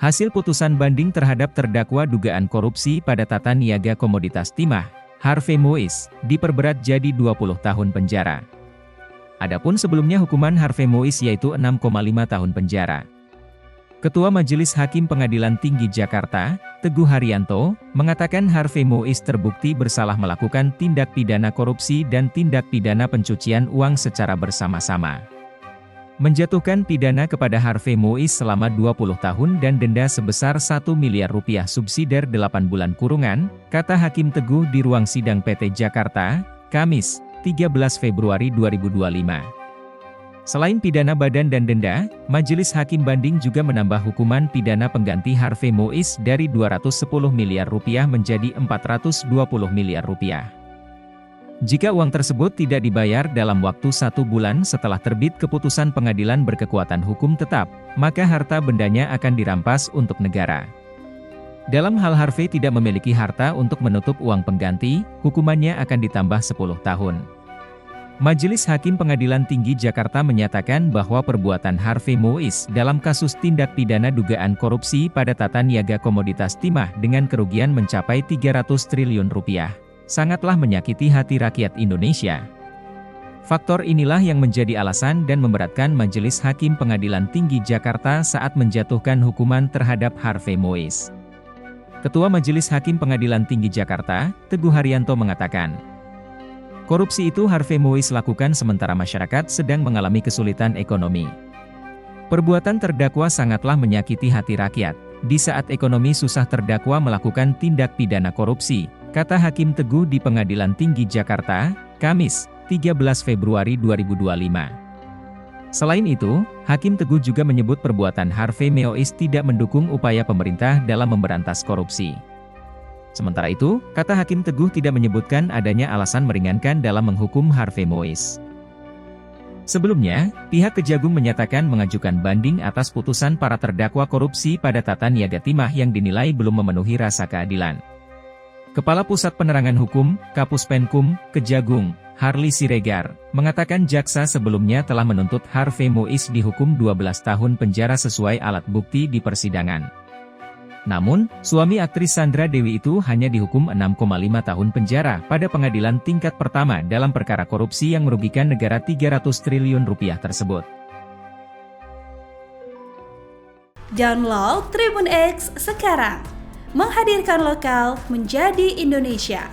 Hasil putusan banding terhadap terdakwa dugaan korupsi pada tata niaga komoditas timah, Harvey Moise, diperberat jadi 20 tahun penjara. Adapun sebelumnya hukuman Harvey Moise yaitu 6,5 tahun penjara. Ketua Majelis Hakim Pengadilan Tinggi Jakarta, Teguh Haryanto, mengatakan Harvey Moise terbukti bersalah melakukan tindak pidana korupsi dan tindak pidana pencucian uang secara bersama-sama. Menjatuhkan pidana kepada Harvey Moise selama 20 tahun dan denda sebesar 1 miliar rupiah subsidiar 8 bulan kurungan, kata Hakim Teguh di ruang sidang PT Jakarta, Kamis, 13 Februari 2025. Selain pidana badan dan denda, Majelis Hakim Banding juga menambah hukuman pidana pengganti Harvey Moise dari 210 miliar rupiah menjadi 420 miliar rupiah. Jika uang tersebut tidak dibayar dalam waktu 1 bulan setelah terbit keputusan pengadilan berkekuatan hukum tetap, maka harta bendanya akan dirampas untuk negara. Dalam hal Harvey tidak memiliki harta untuk menutup uang pengganti, hukumannya akan ditambah 10 tahun. Majelis Hakim Pengadilan Tinggi Jakarta menyatakan bahwa perbuatan Harvey Moise dalam kasus tindak pidana dugaan korupsi pada tata niaga komoditas timah dengan kerugian mencapai 300 triliun rupiah. Sangatlah menyakiti hati rakyat Indonesia. Faktor inilah yang menjadi alasan dan memberatkan Majelis Hakim Pengadilan Tinggi Jakarta saat menjatuhkan hukuman terhadap Harvey Moise. Ketua Majelis Hakim Pengadilan Tinggi Jakarta, Teguh Haryanto mengatakan, korupsi itu Harvey Moise lakukan sementara masyarakat sedang mengalami kesulitan ekonomi. Perbuatan terdakwa sangatlah menyakiti hati rakyat. Di saat ekonomi susah terdakwa melakukan tindak pidana korupsi, kata Hakim Teguh di Pengadilan Tinggi Jakarta, Kamis, 13 Februari 2025. Selain itu, Hakim Teguh juga menyebut perbuatan Harvey Moise tidak mendukung upaya pemerintah dalam memberantas korupsi. Sementara itu, kata Hakim Teguh tidak menyebutkan adanya alasan meringankan dalam menghukum Harvey Moise. Sebelumnya, pihak Kejagung menyatakan mengajukan banding atas putusan para terdakwa korupsi pada tata niaga timah yang dinilai belum memenuhi rasa keadilan. Kepala Pusat Penerangan Hukum, Kapus Penkum, Kejagung, Harli Siregar, mengatakan jaksa sebelumnya telah menuntut Harvey Moise dihukum 12 tahun penjara sesuai alat bukti di persidangan. Namun, suami aktris Sandra Dewi itu hanya dihukum 6,5 tahun penjara pada pengadilan tingkat pertama dalam perkara korupsi yang merugikan negara 300 triliun rupiah tersebut. Download Tribun X sekarang, menghadirkan lokal menjadi Indonesia.